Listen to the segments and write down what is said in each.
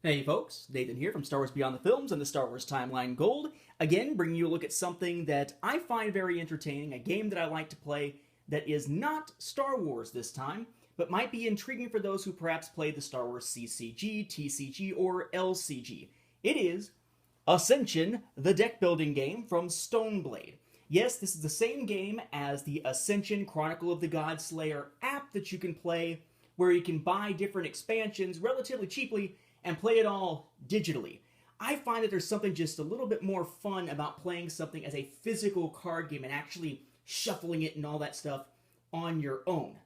Hey folks, Nathan here from Star Wars Beyond the Films and the Star Wars Timeline Gold. Again, bringing you a look at something that I find very entertaining, a game that I like to play that is not Star Wars this time, but might be intriguing for those who perhaps play the Star Wars CCG, TCG, or LCG. It is Ascension, the deck building game from Stoneblade. Yes, this is the same game as the Ascension Chronicle of the Godslayer app that you can play, where you can buy different expansions relatively cheaply and play it all digitally. I find that there's something just a little bit more fun about playing something as a physical card game and actually shuffling it and all that stuff on your own.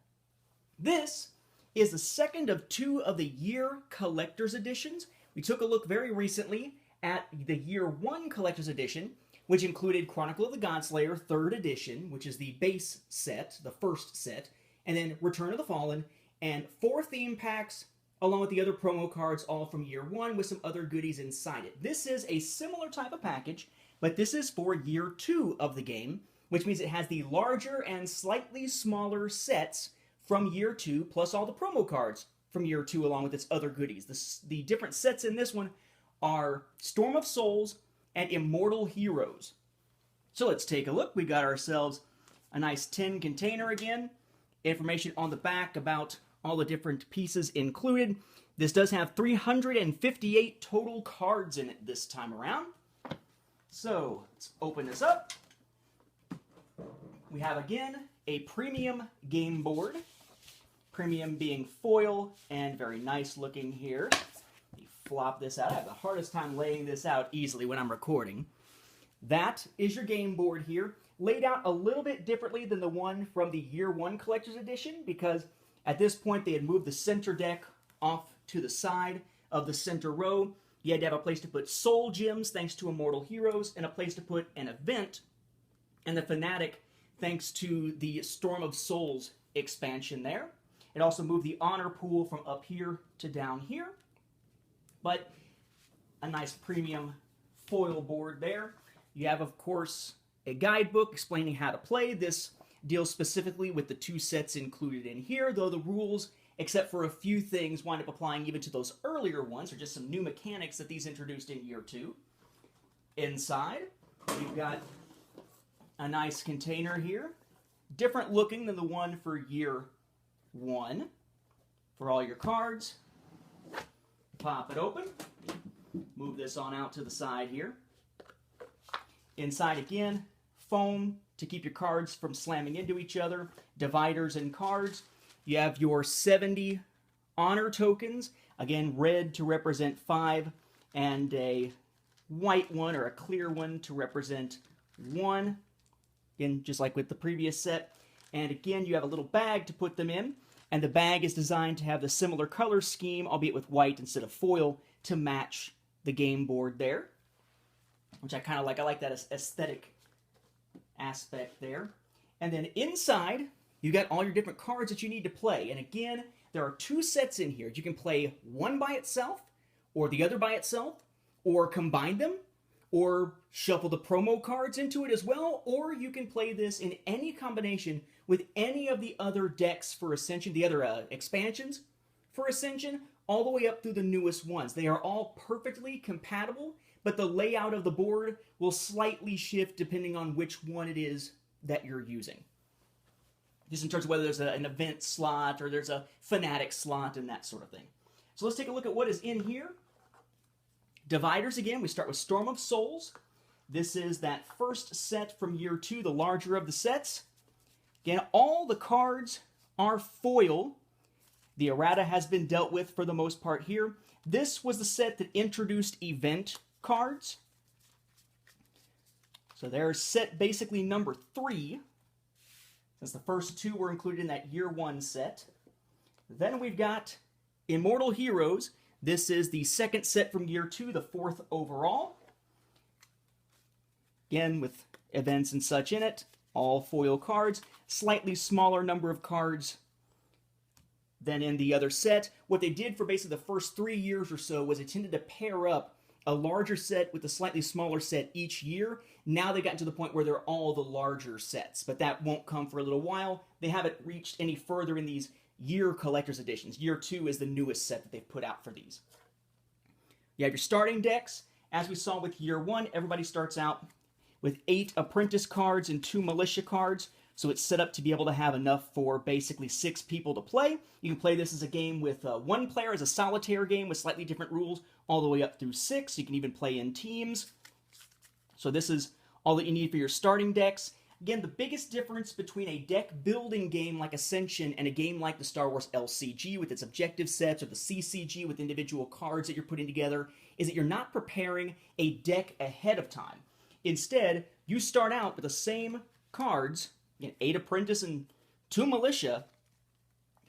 This is the second of two of the Year Collector's Editions. We took a look very recently at the Year 1 Collector's Edition, which included Chronicle of the Godslayer 3rd Edition, which is the base set, the first set, and then Return of the Fallen, and 4 theme packs, along with the other promo cards, all from Year 1 with some other goodies inside it. This is a similar type of package, but this is for Year 2 of the game, which means it has the larger and slightly smaller sets from Year 2, plus all the promo cards from Year 2, along with its other goodies. The different sets in this one are Storm of Souls and Immortal Heroes. So let's take a look. We got ourselves a nice tin container again. Information on the back about all the different pieces included. This does have 358 total cards in it this time around. So let's open this up. We have again a premium game board. Premium being foil and very nice looking here. Let me flop this out. I have the hardest time laying this out easily when I'm recording. That is your game board here, laid out a little bit differently than the one from the Year 1 Collector's Edition, because at this point, they had moved the center deck off to the side of the center row. You had to have a place to put soul gems, thanks to Immortal Heroes, and a place to put an event and the Fanatic, thanks to the Storm of Souls expansion there. It also moved the honor pool from up here to down here. But a nice premium foil board there. You have, of course, a guidebook explaining how to play. This deals specifically with the 2 sets included in here, though the rules, except for a few things, wind up applying even to those earlier ones, or just some new mechanics that these introduced in Year 2. Inside, you've got a nice container here, different looking than the one for Year 1, for all your cards. Pop it open, move this on out to the side here. Inside again, foam to keep your cards from slamming into each other, dividers and cards. You have your 70 honor tokens, again red to represent 5, and a white one or a clear one to represent 1, again just like with the previous set. And again, you have a little bag to put them in, and the bag is designed to have the similar color scheme, albeit with white instead of foil, to match the game board there, which I kind of like. I like that aesthetic aspect there. And then inside, you got all your different cards that you need to play. And again, there are 2 sets in here. You can play one by itself, or the other by itself, or combine them, or shuffle the promo cards into it as well, or you can play this in any combination with any of the other decks for Ascension, the other expansions for Ascension, all the way up through the newest ones. They are all perfectly compatible, but the layout of the board will slightly shift depending on which one it is that you're using. Just in terms of whether there's an event slot or there's a Fanatic slot and that sort of thing. So let's take a look at what is in here. Dividers again, we start with Storm of Souls. This is that first set from Year 2, the larger of the sets. Again, all the cards are foil. The errata has been dealt with for the most part here. This was the set that introduced event cards. So they're set basically number 3, since the first 2 were included in that Year 1 set. Then we've got Immortal Heroes. This is the second set from Year 2, the 4th overall. Again, with events and such in it. All foil cards. Slightly smaller number of cards than in the other set. What they did for basically the first 3 years or so was they tended to pair up a larger set with a slightly smaller set each year. Now they got to the point where they're all the larger sets, but that won't come for a little while. They haven't reached any further in these Year Collector's Editions. Year 2 is the newest set that they've put out for these. You have your starting decks. As we saw with year 1, everybody starts out with 8 apprentice cards and 2 militia cards. So it's set up to be able to have enough for basically 6 people to play. You can play this as a game with 1 player, as a solitaire game with slightly different rules, all the way up through 6. You can even play in teams. So this is all that you need for your starting decks. Again, the biggest difference between a deck building game like Ascension and a game like the Star Wars LCG with its objective sets, or the CCG with individual cards that you're putting together, is that you're not preparing a deck ahead of time. Instead, you start out with the same cards, 8 apprentice and 2 militia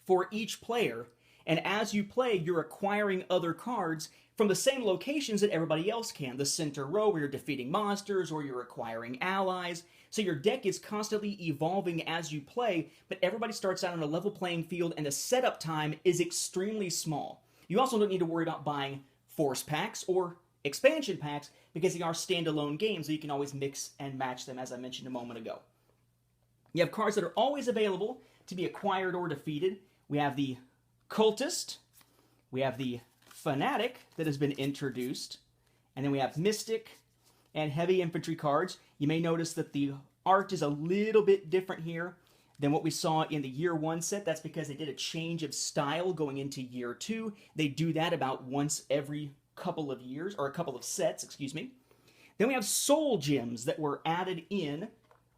for each player, and as you play, you're acquiring other cards from the same locations that everybody else can. The center row, where you're defeating monsters, or you're acquiring allies. So your deck is constantly evolving as you play, but everybody starts out on a level playing field, and the setup time is extremely small. You also don't need to worry about buying force packs or expansion packs, because they are standalone games, so you can always mix and match them, as I mentioned a moment ago. You have cards that are always available to be acquired or defeated. We have the Cultist, we have the Fanatic that has been introduced, and then we have Mystic and Heavy Infantry cards. You may notice that the art is a little bit different here than what we saw in the year 1 set. That's because they did a change of style going into year 2. They do that about once every couple of years, or a couple of sets, excuse me. Then we have Soul Gems that were added in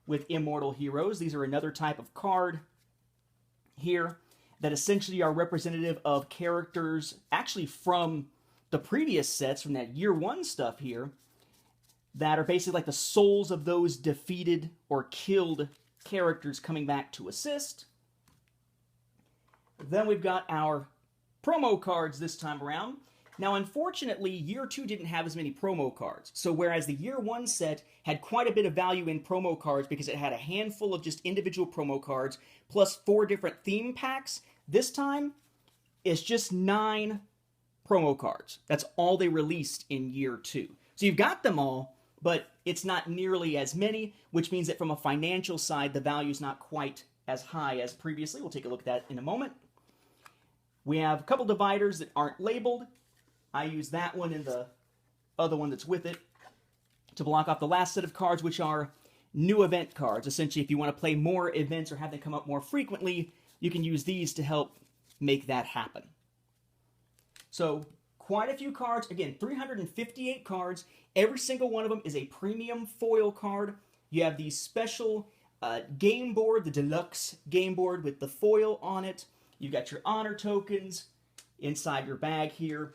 with Immortal Heroes. These are another type of card here that essentially are representative of characters actually from the previous sets, from that year 1 stuff here, that are basically like the souls of those defeated or killed characters coming back to assist. Then we've got our promo cards this time around. Now, unfortunately, year 2 didn't have as many promo cards. So whereas the year 1 set had quite a bit of value in promo cards because it had a handful of just individual promo cards plus 4 different theme packs, this time it's just 9 promo cards. That's all they released in year 2. So you've got them all, but it's not nearly as many, which means that from a financial side, the value is not quite as high as previously. We'll take a look at that in a moment. We have a couple dividers that aren't labeled. I use that one and the other one that's with it to block off the last set of cards, which are new event cards. Essentially, if you want to play more events or have them come up more frequently, you can use these to help make that happen. So, quite a few cards. Again, 358 cards. Every single one of them is a premium foil card. You have the special game board, the deluxe game board with the foil on it. You've got your honor tokens inside your bag here.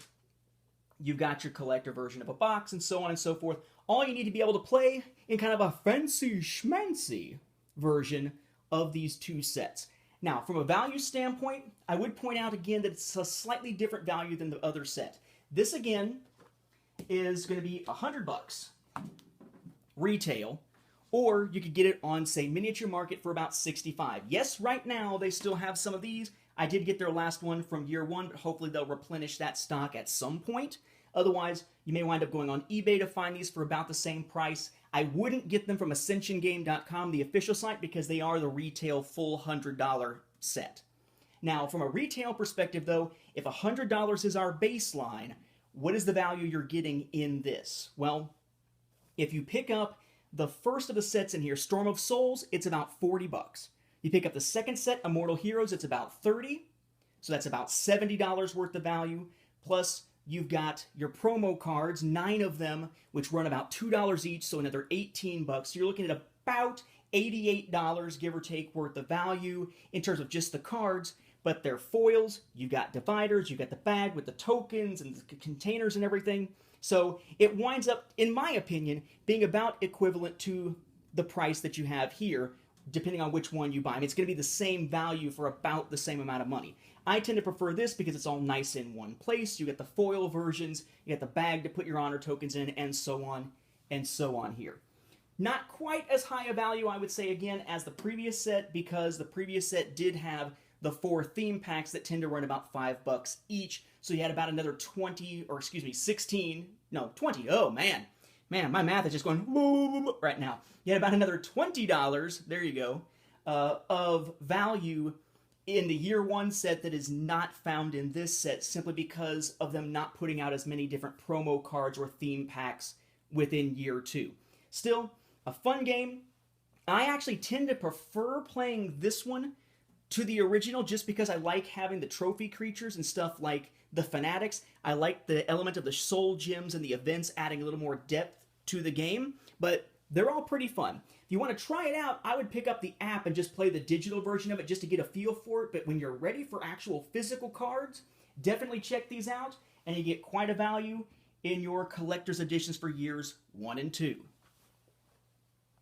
You've got your collector version of a box, and so on and so forth. All you need to be able to play in kind of a fancy schmancy version of these 2 sets. Now, from a value standpoint, I would point out again that it's a slightly different value than the other set. This, again, is going to be $100 retail, or you could get it on, say, Miniature Market for about $65. Yes, right now they still have some of these. I did get their last one from year 1, but hopefully they'll replenish that stock at some point. Otherwise, you may wind up going on eBay to find these for about the same price. I wouldn't get them from AscensionGame.com, the official site, because they are the retail full $100 set. Now, from a retail perspective, though, if $100 is our baseline, what is the value you're getting in this? Well, if you pick up the first of the sets in here, Storm of Souls, it's about $40. You pick up the second set, Immortal Heroes, it's about $30. So that's about $70 worth of value. Plus, you've got your promo cards, 9 of them, which run about $2 each, so another $18. So you're looking at about $88, give or take, worth of value in terms of just the cards. But they're foils, you've got dividers, you've got the bag with the tokens and the containers and everything. So it winds up, in my opinion, being about equivalent to the price that you have here, depending on which one you buy. I mean, it's going to be the same value for about the same amount of money. I tend to prefer this because it's all nice in one place. You get the foil versions, you get the bag to put your honor tokens in, and so on here. Not quite as high a value, I would say, again, as the previous set, because the previous set did have the 4 theme packs that tend to run about $5 each. So you had about another 20, or excuse me, 16, no, 20. Oh, man. Man, my math is just going right now. You had about another $20, there you go, of value in the year one set that is not found in this set simply because of them not putting out as many different promo cards or theme packs within year two. Still, a fun game. I actually tend to prefer playing this one to the original just because I like having the trophy creatures and stuff like the Fanatics. I like the element of the soul gems and the events adding a little more depth to the game, but they're all pretty fun. If you want to try it out, I would pick up the app and just play the digital version of it just to get a feel for it, but when you're ready for actual physical cards, definitely check these out, and you get quite a value in your collector's editions for years 1 and 2.